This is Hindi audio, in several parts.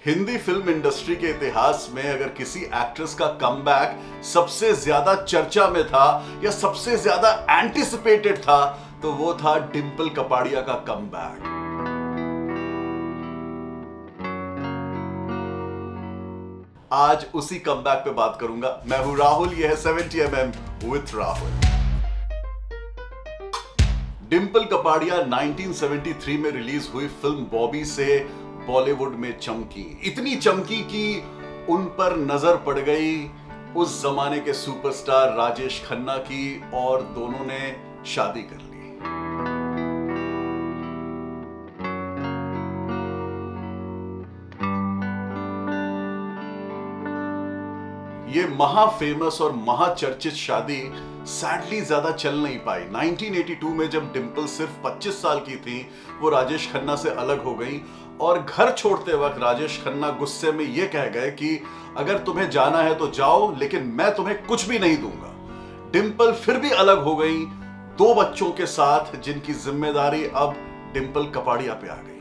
हिंदी फिल्म इंडस्ट्री के इतिहास में अगर किसी एक्ट्रेस का कमबैक सबसे ज्यादा चर्चा में था या सबसे ज्यादा एंटिसिपेटेड था तो वो था डिंपल कपाड़िया का कमबैक। आज उसी कमबैक पे बात करूंगा। मैं हूं राहुल, यह है 70mm विथ राहुल। डिंपल कपाड़िया 1973 में रिलीज हुई फिल्म बॉबी से बॉलीवुड में चमकी, इतनी चमकी कि उन पर नजर पड़ गई उस जमाने के सुपरस्टार राजेश खन्ना की और दोनों ने शादी कर ली। ये महा फेमस और महाचर्चित शादी सैडली ज्यादा चल नहीं पाई। 1982 में जब डिंपल सिर्फ 25 साल की थी, वो राजेश खन्ना से अलग हो गई और घर छोड़ते वक्त राजेश खन्ना गुस्से में ये कह गए कि अगर तुम्हें जाना है तो जाओ, लेकिन मैं तुम्हें कुछ भी नहीं दूंगा। डिंपल फिर भी अलग हो गई 2 बच्चों के साथ, जिनकी जिम्मेदारी अब डिंपल कपाड़िया पे आ गई।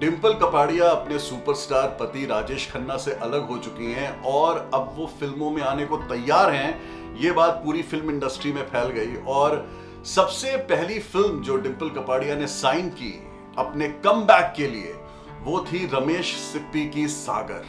डिंपल कपाड़िया अपने सुपरस्टार पति राजेश खन्ना से अलग हो चुकी हैं और अब वो फिल्मों में आने को तैयार हैं। ये बात पूरी फिल्म इंडस्ट्री में फैल गई और सबसे पहली फिल्म जो डिंपल कपाड़िया ने साइन की अपने कमबैक के लिए वो थी रमेश सिप्पी की सागर।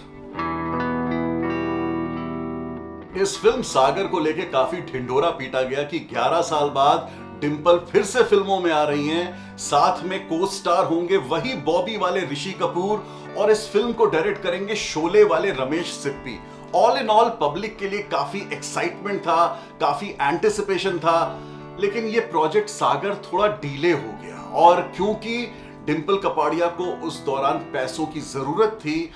इस फिल्म सागर को लेके काफी ढिंढोरा पीटा गया कि 11 साल बाद डिंपल फिर से फिल्मों में आ रही हैं, साथ में को स्टार होंगे वही बॉबी वाले ऋषि कपूर और इस फिल्म को डायरेक्ट करेंगे शोले वाले Ramesh Sippy. All in all public के लिए काफी एक्साइटमेंट था, काफी एंटिसिपेशन था, लेकिन ये प्रोजेक्ट सागर थोड़ा डिले हो गया और क्योंकि डिंपल कपाड़िया को उस दौरान पैसों की जरूरत थी,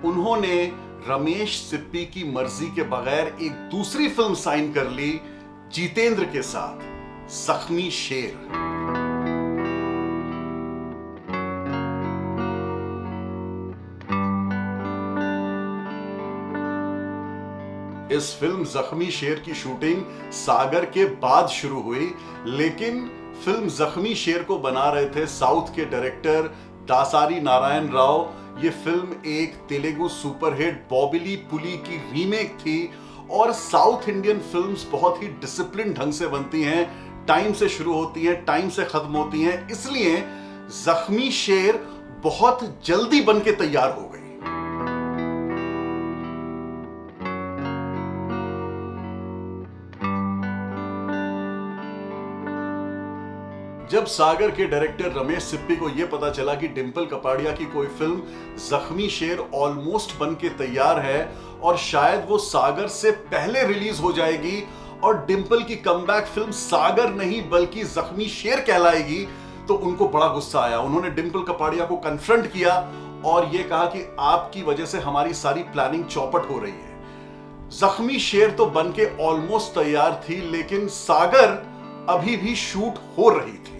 उन्होंने रमेश सिप्पी की मर्जी के बगैर एक दूसरी फिल्म साइन कर ली जितेंद्र के साथ, जख्मी शेर। इस फिल्म जख्मी शेर की शूटिंग सागर के बाद शुरू हुई, लेकिन फिल्म जख्मी शेर को बना रहे थे साउथ के डायरेक्टर दासारी नारायण राव। ये फिल्म एक तेलुगु सुपरहिट बॉबिली पुली की रीमेक थी और साउथ इंडियन फिल्म्स बहुत ही डिसिप्लिन ढंग से बनती हैं, टाइम से शुरू होती हैं, टाइम से खत्म होती हैं, इसलिए जख्मी शेर बहुत जल्दी बन के तैयार हो गई। जब सागर के डायरेक्टर रमेश सिप्पी को यह पता चला कि डिंपल कपाड़िया की कोई फिल्म जख्मी शेर ऑलमोस्ट बन के तैयार है और शायद वो सागर से पहले रिलीज हो जाएगी और डिंपल की कमबैक फिल्म सागर नहीं बल्कि जख्मी शेर कहलाएगी, तो उनको बड़ा गुस्सा आया। उन्होंने डिंपल कपाड़िया को कन्फ्रंट किया और यह कहा कि आपकी वजह से हमारी सारी प्लानिंग चौपट हो रही है। जख्मी शेर तो बन के ऑलमोस्ट तैयार थी, लेकिन सागर अभी भी शूट हो रही थी।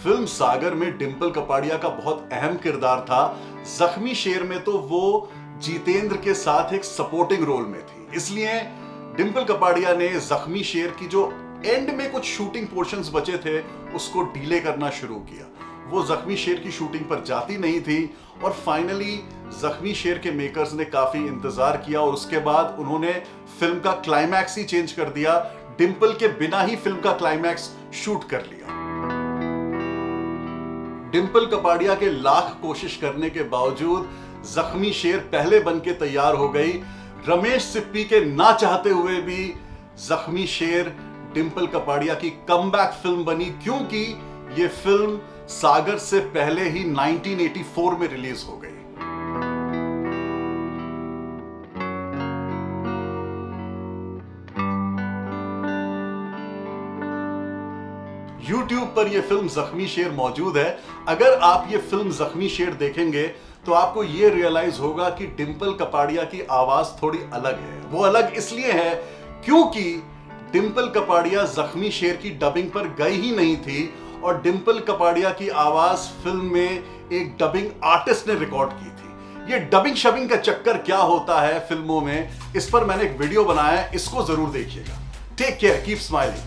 फिल्म सागर में डिंपल कपाड़िया का बहुत अहम किरदार था। जख्मी शेर में तो वो जितेंद्र के साथ एक सपोर्टिंग रोल में थी, इसलिए डिंपल कपाड़िया ने जख्मी शेर की जो एंड में कुछ शूटिंग पोर्शंस बचे थे उसको डिले करना शुरू किया। वो जख्मी शेर की शूटिंग पर जाती नहीं थी और फाइनली जख्मी शेर के मेकर्स ने काफी इंतजार किया और उसके बाद उन्होंने फिल्म का क्लाइमैक्स ही चेंज कर दिया। डिंपल के बिना ही फिल्म का क्लाइमैक्स शूट कर लिया। डिंपल कपाड़िया के लाख कोशिश करने के बावजूद जख्मी शेर पहले बन के तैयार हो गई। रमेश सिप्पी के ना चाहते हुए भी जख्मी शेर डिंपल कपाड़िया की कमबैक फिल्म बनी, क्योंकि यह फिल्म सागर से पहले ही 1984 में रिलीज हो गई। YouTube पर यह फिल्म जख्मी शेर मौजूद है। अगर आप ये फिल्म जख्मी शेर देखेंगे तो आपको ये रियलाइज होगा कि डिंपल कपाड़िया की आवाज थोड़ी अलग है। वो अलग इसलिए है क्योंकि डिंपल कपाड़िया जख्मी शेर की डबिंग पर गई ही नहीं थी और डिंपल कपाड़िया की आवाज फिल्म में एक डबिंग आर्टिस्ट ने रिकॉर्ड की थी। ये डबिंग शबिंग का चक्कर क्या होता है फिल्मों में, इस पर मैंने एक वीडियो बनाया है, इसको जरूर देखिएगा। Take care, keep smiling.